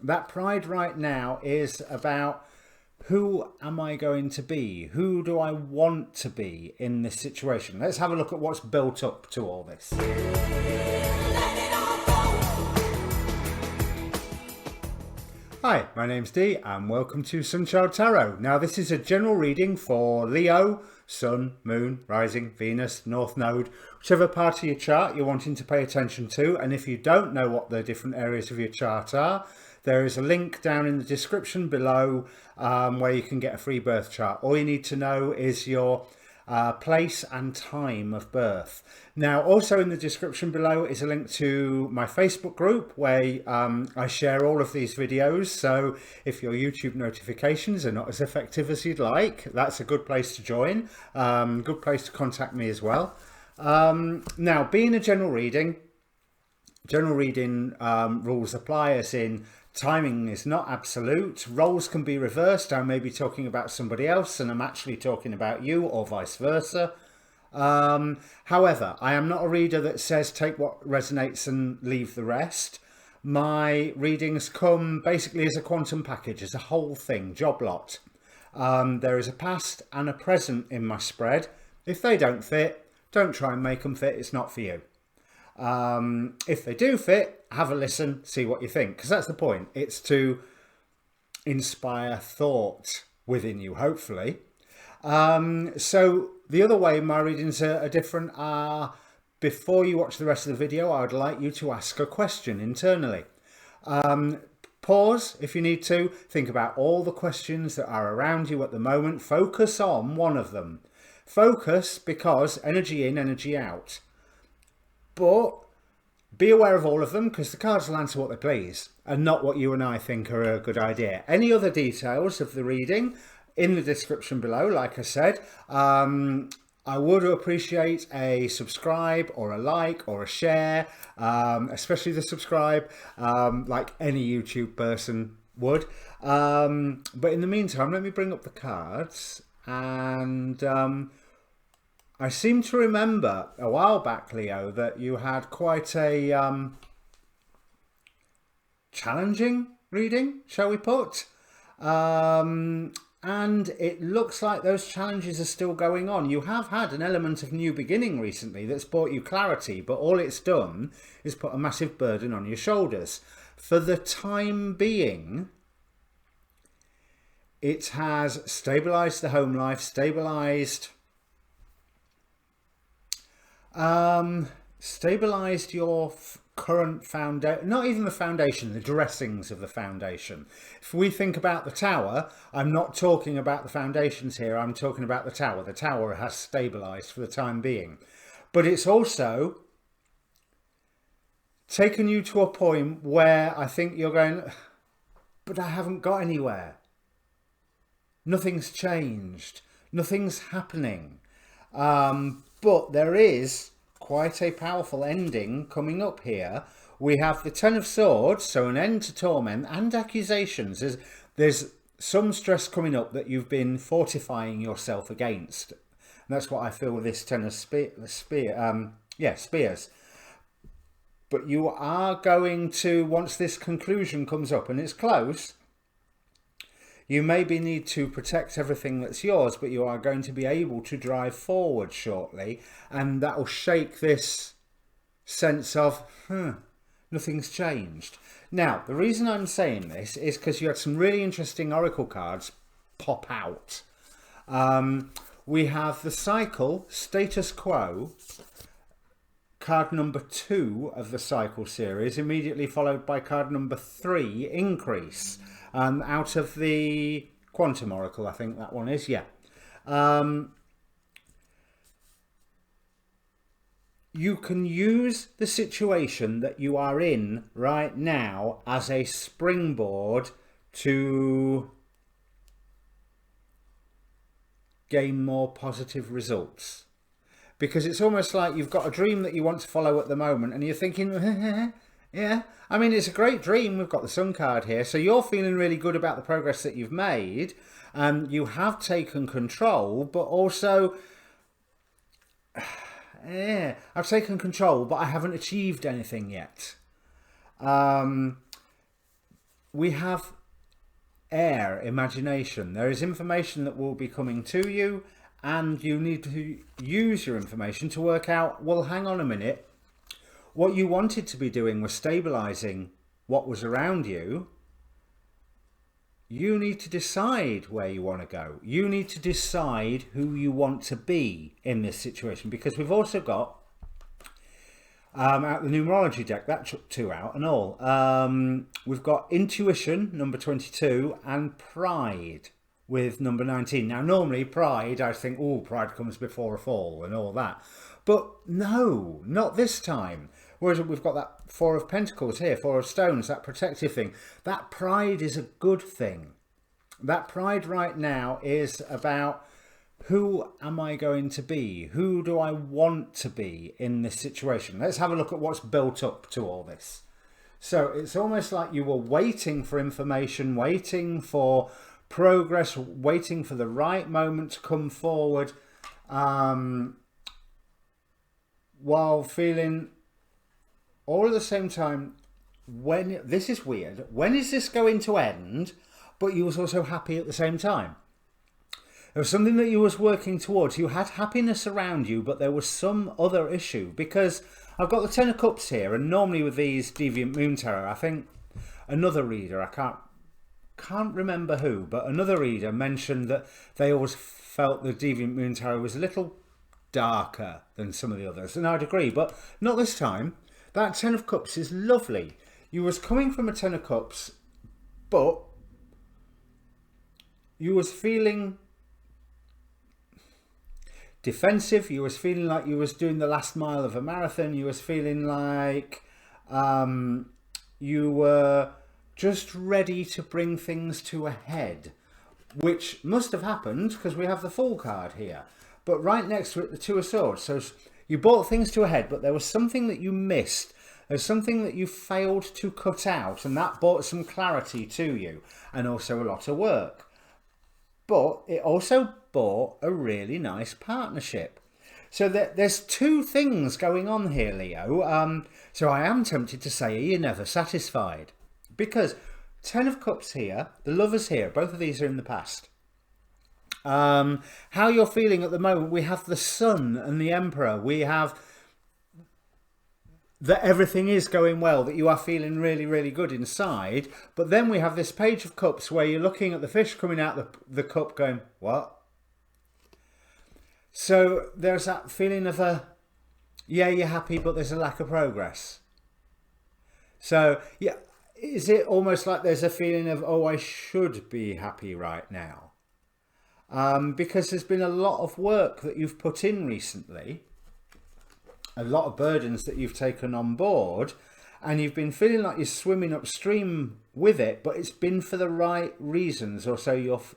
That pride right now is about, who am I going to be? Who do I want to be in this situation? Let's have a look at what's built up to all this. Hi, my name's Dee and welcome to Sunchild Tarot. Now this is a general reading for Leo, Sun, Moon, Rising, Venus, North Node, whichever part of your chart you're wanting to pay attention to. And if you don't know what the different areas of your chart are, there is a link down in the description below where you can get a free birth chart. All you need to know is your place and time of birth. Now, also in the description below is a link to my Facebook group where I share all of these videos. So if your YouTube notifications are not as effective as you'd like, that's a good place to join. Good place to contact me as well. Now, being a general reading rules apply, as in timing is not absolute. Roles can be reversed. I may be talking about somebody else and I'm actually talking about you, or vice versa. However, I am not a reader that says take what resonates and leave the rest. My readings come basically as a quantum package, as a whole thing, job lot. There is a past and a present in my spread. If they don't fit, don't try and make them fit. It's not for you. If they do fit, have a listen, see what you think, because that's the point. It's to inspire thought within you, hopefully. So the other way my readings are different are, before you watch the rest of the video, I would like you to ask a question internally. Pause if you need to. Think about all the questions that are around you at the moment. Focus on one of them. Focus, because energy in, energy out. But be aware of all of them, because the cards will answer what they please and not what you and I think are a good idea. Any other details of the reading in the description below, like I said. I would appreciate a subscribe or a like or a share, especially the subscribe, like any YouTube person would. But in the meantime, let me bring up the cards. And I seem to remember a while back, Leo, that you had quite a challenging reading, shall we put? And it looks like those challenges are still going on. You have had an element of new beginning recently that's brought you clarity, but all it's done is put a massive burden on your shoulders. For the time being, it has stabilized the home life, stabilized your current foundation, not even the foundation, the dressings of the foundation. If we think about the tower, I'm not talking about the foundations here, I'm talking about the tower. The tower has stabilized for the time being, but it's also taken you to a point where I think you're going, but I haven't got anywhere. Nothing's changed, nothing's happening. But there is quite a powerful ending coming up here. We have the Ten of Swords, so an end to torment and accusations. There's some stress coming up that you've been fortifying yourself against. And that's what I feel with this Ten of Spears. But you are going to, once this conclusion comes up, and it's close, you maybe need to protect everything that's yours, but you are going to be able to drive forward shortly, and that will shake this sense of, nothing's changed. Now, the reason I'm saying this is because you had some really interesting oracle cards pop out. We have the cycle, status quo, card number 2 of the cycle series, immediately followed by card number 3, increase. Out of the quantum oracle, I think that one is, yeah. You can use the situation that you are in right now as a springboard to gain more positive results. Because it's almost like you've got a dream that you want to follow at the moment and you're thinking, yeah, I mean, it's a great dream. We've got the Sun card here. So you're feeling really good about the progress that you've made. You have taken control, but also, I've taken control, but I haven't achieved anything yet. we have air, imagination. There is information that will be coming to you, and you need to use your information to work out, well, hang on a minute, what you wanted to be doing was stabilizing what was around you. You need to decide where you want to go. You need to decide who you want to be in this situation, because we've also got out the numerology deck, that took 2 out and all. We've got intuition, number 22, and pride with number 19. Now, normally pride, I think, oh, pride comes before a fall and all that. But no, not this time. Whereas we've got that 4 of Pentacles here, 4 of Stones, that protective thing. That pride is a good thing. That pride right now is about, who am I going to be? Who do I want to be in this situation? Let's have a look at what's built up to all this. So it's almost like you were waiting for information, waiting for progress, waiting for the right moment to come forward, while feeling all at the same time, when this is weird, when is this going to end? But you was also happy at the same time. There was something that you was working towards. You had happiness around you, but there was some other issue. Because I've got the 10 of Cups here, and normally with these Deviant Moon Tarot, I think another reader, I can't remember who, but another reader mentioned that they always felt the Deviant Moon Tarot was a little darker than some of the others. And I'd agree, but not this time. That 10 of Cups is lovely. You was coming from a 10 of Cups, but you was feeling defensive. You was feeling like you was doing the last mile of a marathon. You was feeling like you were just ready to bring things to a head, which must have happened because we have the Fool card here. But right next to it, the 2 of Swords. So you brought things to a head, but there was something that you missed. There's something that you failed to cut out, and that brought some clarity to you, and also a lot of work. But it also brought a really nice partnership. So there's 2 things going on here, Leo. So I am tempted to say you're never satisfied. Because 10 of Cups here, the Lovers here, both of these are in the past. How you're feeling at the moment, we have the Sun and the Emperor. We have that everything is going well, that you are feeling really, really good inside. But then we have this Page of Cups where you're looking at the fish coming out the cup going, what? So there's that feeling of yeah, you're happy, but there's a lack of progress. So, yeah, is it almost like there's a feeling of, oh, I should be happy right now? Because there's been a lot of work that you've put in recently, a lot of burdens that you've taken on board, and you've been feeling like you're swimming upstream with it, but it's been for the right reasons, or so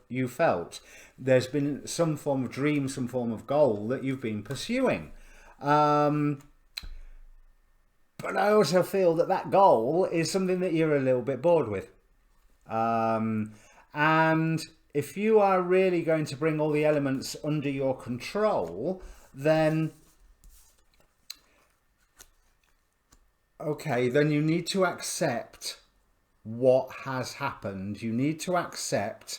you felt. There's been some form of dream, some form of goal that you've been pursuing. But I also feel that that goal is something that you're a little bit bored with. And if you are really going to bring all the elements under your control, then okay, then you need to accept what has happened. You need to accept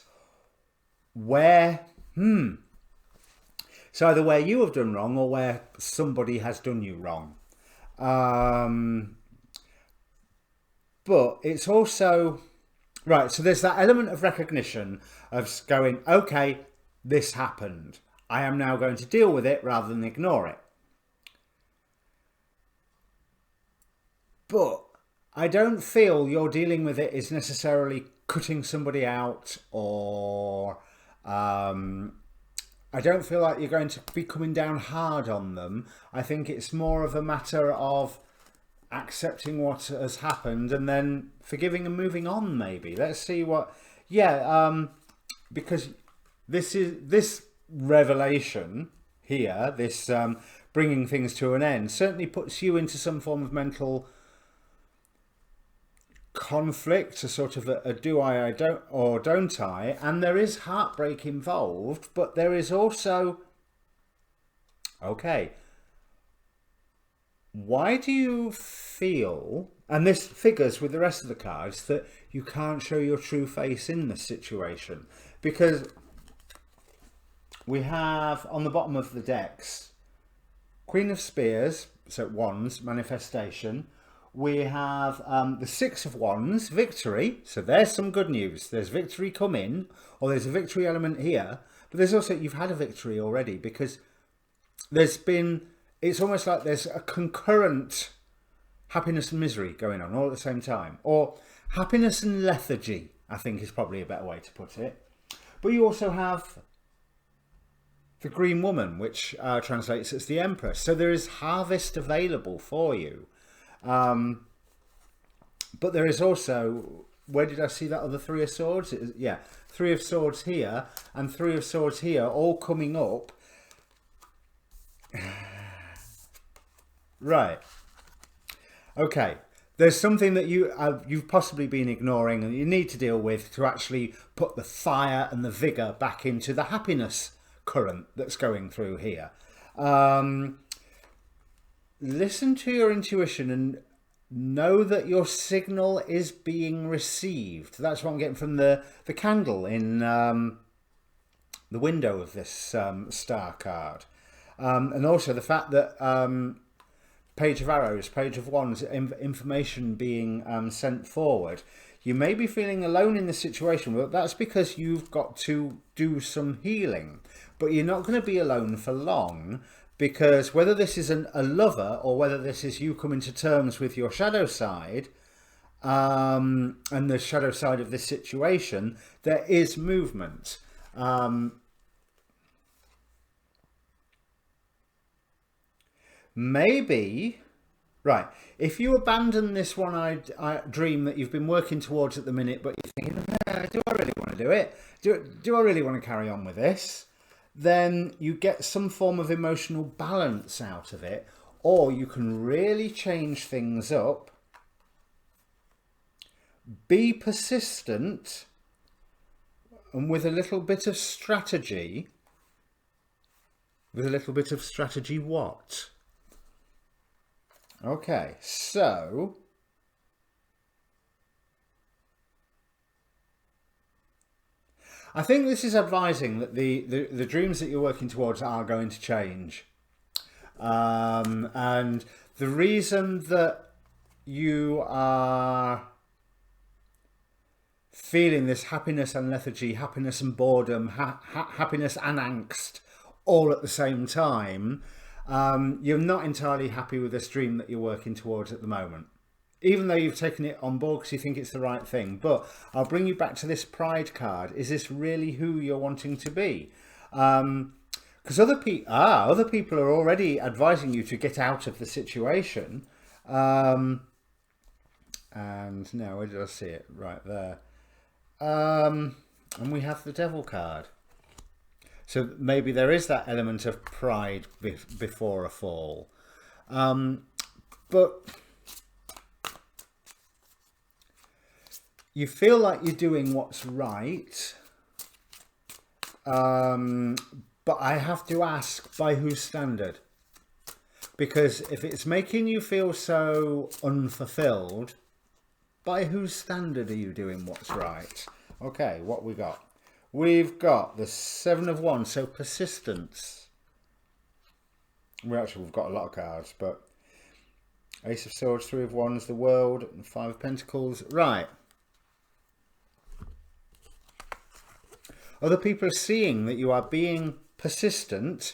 where, so either where you have done wrong or where somebody has done you wrong. But it's also, right, so there's that element of recognition of going, okay, this happened. I am now going to deal with it rather than ignore it. But I don't feel your dealing with it is necessarily cutting somebody out, or I don't feel like you're going to be coming down hard on them. I think it's more of a matter of accepting what has happened and then forgiving and moving on, maybe. Let's see what, because this revelation here, this bringing things to an end, certainly puts you into some form of mental conflict, a sort of a do I don't, or don't I, and there is heartbreak involved, but there is also, okay, why do you feel, and this figures with the rest of the cards, that you can't show your true face in this situation, because we have on the bottom of the decks Queen of Spears, so Wands, manifestation. We have the Six of Wands, victory. So there's some good news. There's victory come in, or there's a victory element here. But there's also, you've had a victory already, because there's been, it's almost like there's a concurrent happiness and misery going on all at the same time. Or happiness and lethargy, I think is probably a better way to put it. But you also have the Green Woman, which translates as the Empress. So there is harvest available for you. But there is also, where did I see that other Three of Swords? Yeah, Three of Swords here and Three of Swords here, all coming up. Right. Okay. There's something that you've possibly been ignoring and you need to deal with to actually put the fire and the vigor back into the happiness current that's going through here. Listen to your intuition and know that your signal is being received. That's what I'm getting from the candle in the window of this star card. And also the fact that Page of Arrows, Page of Wands, information being sent forward. You may be feeling alone in this situation, but that's because you've got to do some healing. But you're not going to be alone for long, because whether this is a lover or whether this is you coming to terms with your shadow side and the shadow side of this situation, there is movement. Maybe, right, if you abandon this one-eyed dream that you've been working towards at the minute, but you're thinking, do I really want to do it? Do I really want to carry on with this? Then you get some form of emotional balance out of it, or you can really change things up. Be persistent, and with a little bit of strategy. With a little bit of strategy, what? Okay, so I think this is advising that the dreams that you're working towards are going to change. And the reason that you are feeling this happiness and lethargy, happiness and boredom, happiness and angst all at the same time, you're not entirely happy with this dream that you're working towards at the moment, even though you've taken it on board because you think it's the right thing. But I'll bring you back to this Pride card. Is this really who you're wanting to be? Because other people are already advising you to get out of the situation. And now, where did I see it? Right there. And we have the Devil card. So maybe there is that element of pride before a fall. But you feel like you're doing what's right. But I have to ask, by whose standard? Because if it's making you feel so unfulfilled, by whose standard are you doing what's right? Okay, what we got? We've got the Seven of Wands, so persistence. We've got a lot of cards, but Ace of Swords, Three of Wands, the World, and Five of Pentacles. Right. Other people are seeing that you are being persistent,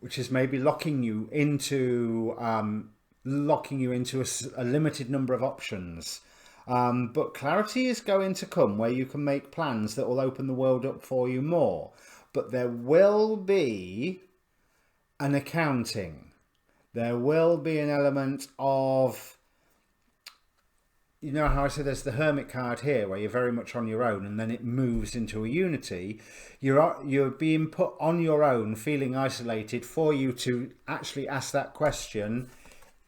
which is maybe locking you into a limited number of options. But clarity is going to come where you can make plans that will open the world up for you more. But there will be an accounting. There will be an element of, you know how I said there's the Hermit card here where you're very much on your own and then it moves into a unity. You're being put on your own, feeling isolated, for you to actually ask that question,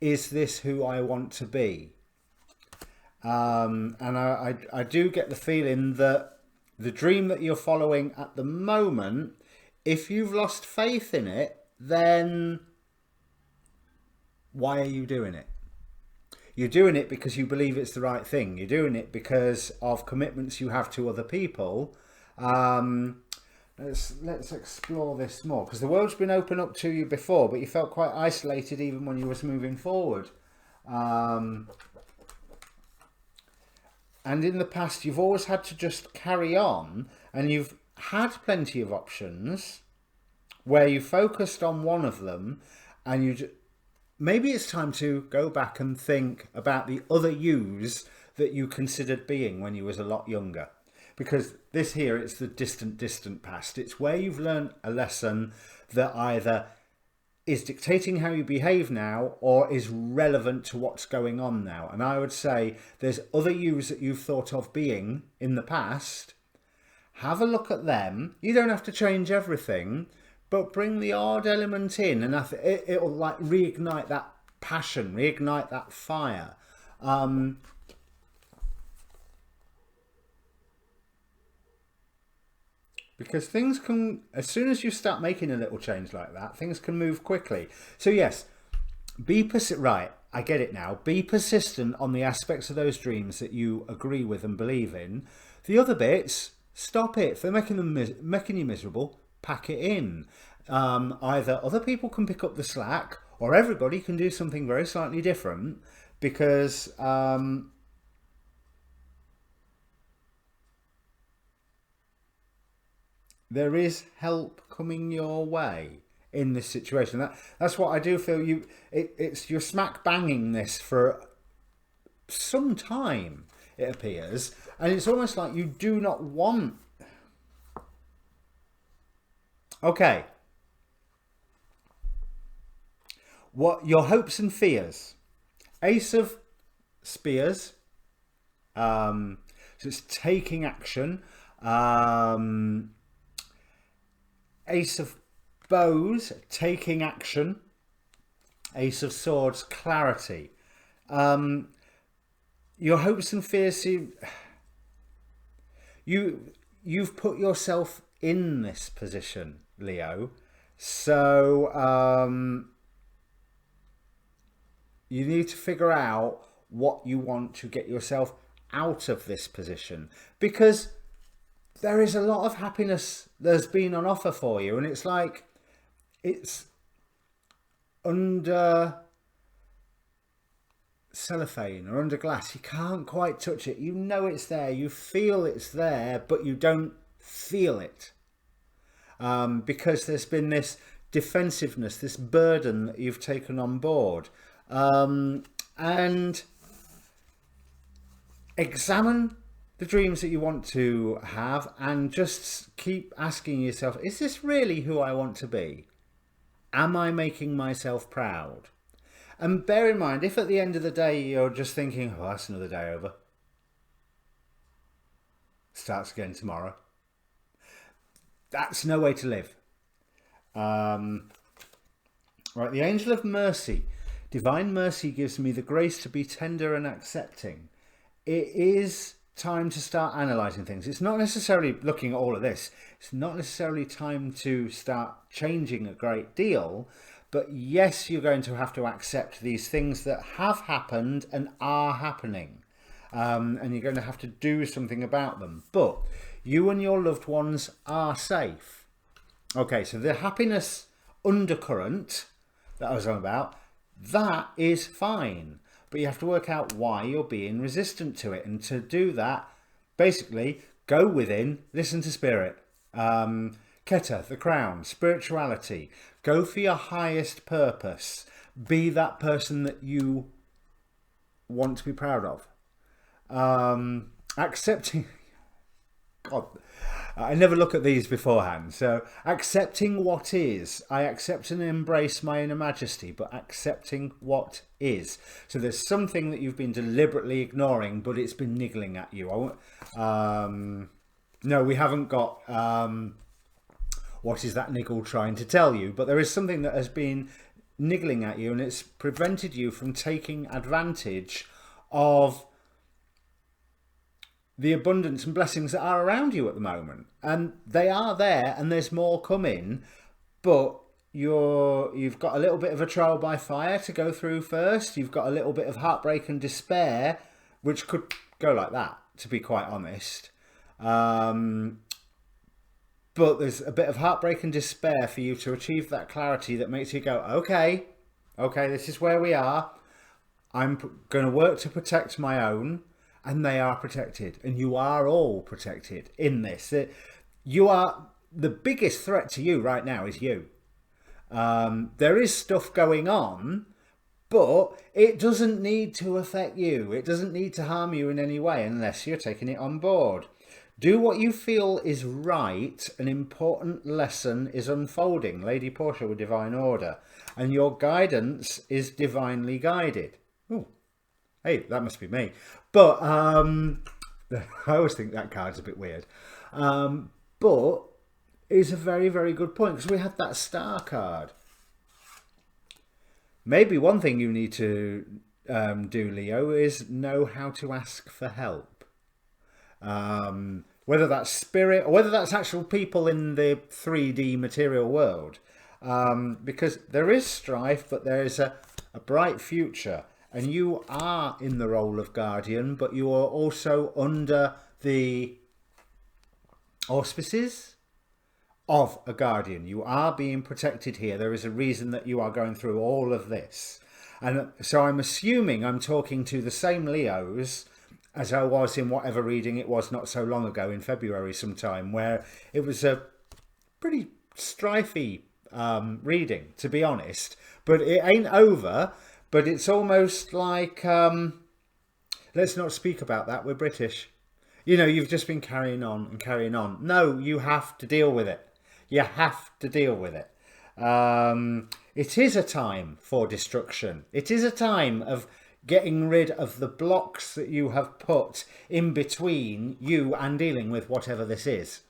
is this who I want to be? And I do get the feeling that the dream that you're following at the moment, if you've lost faith in it, then why are you doing it? You're doing it because you believe it's the right thing. You're doing it because of commitments you have to other people. Let's explore this more, because the world's been open up to you before, but you felt quite isolated even when you was moving forward. And in the past, you've always had to just carry on, and you've had plenty of options where you focused on one of them, and maybe it's time to go back and think about the other yous that you considered being when you was a lot younger. Because this here, it's the distant past. It's where you've learned a lesson that either is dictating how you behave now or is relevant to what's going on now. And I would say there's other yous that you've thought of being in the past. Have a look at them. You don't have to change everything, but bring the odd element in, and it'll like reignite that passion, reignite that fire. Because things can, as soon as you start making a little change like that, things can move quickly. So yes, right, I get it now. Be persistent on the aspects of those dreams that you agree with and believe in. The other bits, stop it. If they're making you miserable, pack it in. Either other people can pick up the slack, or everybody can do something very slightly different, because there is help coming your way in this situation. That's what I do feel. It's you're smack banging this for some time, it appears, and it's almost like you do not want. Okay. What your hopes and fears? Ace of Spears. So it's taking action. Ace of Bows, taking action. Ace of Swords, clarity. Your hopes and fears, you've put yourself in this position, Leo. So you need to figure out what you want to get yourself out of this position, because there is a lot of happiness that's been on offer for you, and it's like it's under cellophane or under glass. You can't quite touch it. You know it's there. You feel it's there, but you don't feel it, because there's been this defensiveness, this burden that you've taken on board. And examine the dreams that you want to have, and just keep asking yourself, is this really who I want to be? Am I making myself proud? And bear in mind, if at the end of the day you're just thinking, oh, that's another day over, starts again tomorrow, that's no way to live. Right, the Angel of Mercy. Divine mercy gives me the grace to be tender and accepting. It is time to start analysing things. It's not necessarily looking at all of this. It's not necessarily time to start changing a great deal. But yes, you're going to have to accept these things that have happened and are happening. And you're going to have to do something about them. But you and your loved ones are safe. Okay, so the happiness undercurrent that I was on about, that is fine, but you have to work out why you're being resistant to it. And to do that, basically go within, listen to spirit, Keta, the crown, spirituality, go for your highest purpose, be that person that you want to be proud of. Accepting, God, I never look at these beforehand. So accepting what is. I accept and embrace my inner majesty, but accepting what is. So there's something that you've been deliberately ignoring, but it's been niggling at you. No, we haven't got what is that niggle trying to tell you, but there is something that has been niggling at you, and it's prevented you from taking advantage of the abundance and blessings that are around you at the moment. And they are there, and there's more coming, but you've got a little bit of a trial by fire to go through first. You've got a little bit of heartbreak and despair, which could go like that, to be quite honest. But there's a bit of heartbreak and despair for you to achieve that clarity that makes you go, okay, this is where we are. I'm going to work to protect my own, and they are protected, and you are all protected in this. You are, the biggest threat to you right now is you. There is stuff going on, but it doesn't need to affect you. It doesn't need to harm you in any way unless you're taking it on board. Do what you feel is right. An important lesson is unfolding. Lady Portia with Divine Order. And your guidance is divinely guided. Ooh, hey, that must be me. But I always think that card's a bit weird. But it's a very, very good point, because we had that star card. Maybe one thing you need to do, Leo, is know how to ask for help. Whether that's spirit or whether that's actual people in the 3D material world. Because there is strife, but there is a bright future. And you are in the role of guardian, but you are also under the auspices of a guardian. You are being protected here. There is a reason that you are going through all of this. And so I'm assuming I'm talking to the same Leos as I was in whatever reading it was not so long ago, in February sometime, where it was a pretty strifey reading, to be honest. But it ain't over. But it's almost like, let's not speak about that, we're British. You know, you've just been carrying on and carrying on. No, you have to deal with it. You have to deal with it. It is a time for destruction. It is a time of getting rid of the blocks that you have put in between you and dealing with whatever this is.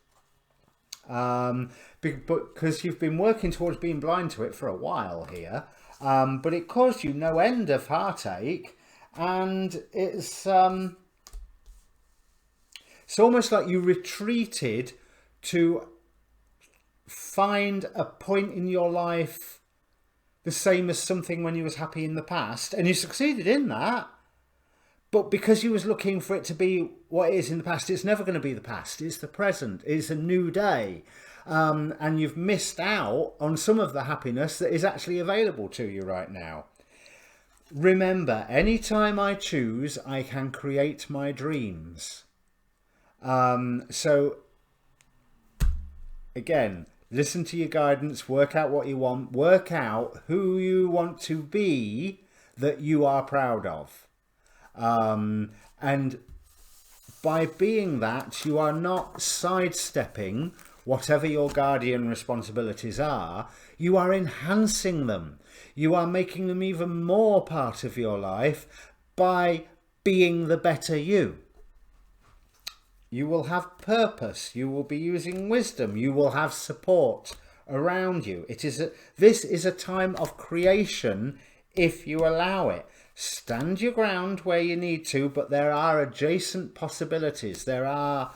Because you've been working towards being blind to it for a while here. But it caused you no end of heartache, and it's almost like you retreated to find a point in your life the same as something when you was happy in the past, and you succeeded in that. But because you was looking for it to be what it is in the past, it's never going to be the past. It's the present. It's a new day. And you've missed out on some of the happiness that is actually available to you right now. Remember, anytime I choose, I can create my dreams. So, again, listen to your guidance, work out what you want, work out who you want to be that you are proud of. And by being that, you are not sidestepping whatever your guardian responsibilities are. You are enhancing them. You are making them even more part of your life by being the better you. You will have purpose. You will be using wisdom. You will have support around you. This is a time of creation if you allow it. Stand your ground where you need to, but there are adjacent possibilities. There are...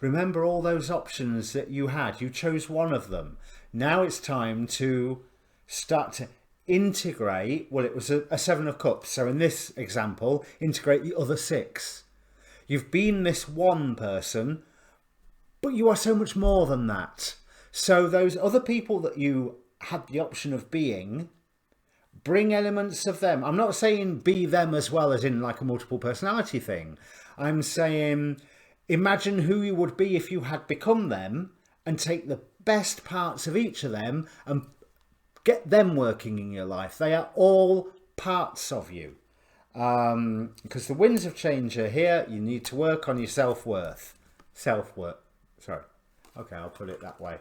remember all those options that you had. You chose one of them. Now it's time to start to integrate. Well, it was a 7 of Cups. So in this example, integrate the other 6. You've been this one person, but you are so much more than that. So those other people that you had the option of being, bring elements of them. I'm not saying be them as well as in like a multiple personality thing. I'm saying... imagine who you would be if you had become them, and take the best parts of each of them and get them working in your life. They are all parts of you. Because the winds of change are here. You need to work on your self-worth. Self-worth. Sorry. Okay, I'll put it that way.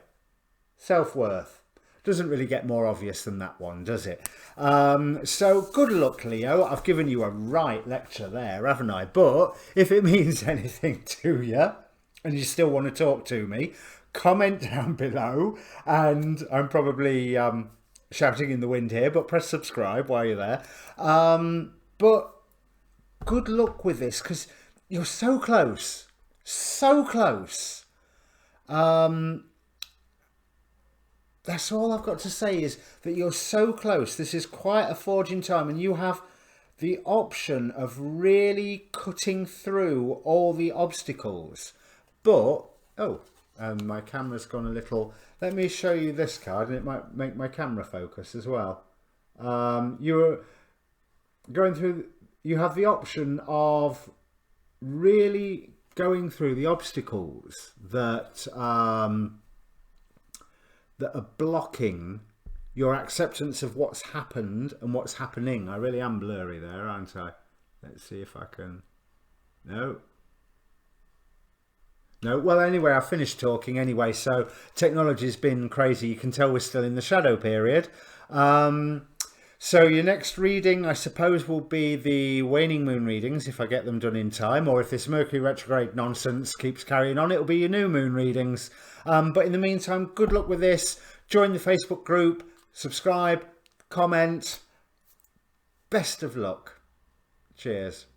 Self-worth. Doesn't really get more obvious than that one, does it? So good luck, Leo. I've given you a right lecture there, haven't I? But if it means anything to you and you still want to talk to me, comment down below. And I'm probably shouting in the wind here, but press subscribe while you're there. But good luck with this, because you're so close. So close. that's all I've got to say, is that you're so close. This is quite a forging time, and you have the option of really cutting through all the obstacles. But, oh, and my camera's gone a little. Let me show you this card, and it might make my camera focus as well. You're going through, you have the option of really going through the obstacles that that are blocking your acceptance of what's happened and what's happening. I really am blurry there, aren't I? Let's see if I can. No. Well, anyway, I've finished talking anyway, so technology's been crazy. You can tell we're still in the shadow period. So your next reading, I suppose, will be the waning moon readings, if I get them done in time, or if this Mercury retrograde nonsense keeps carrying on, it'll be your new moon readings. But in the meantime, good luck with this. Join the Facebook group, subscribe, comment. Best of luck. Cheers.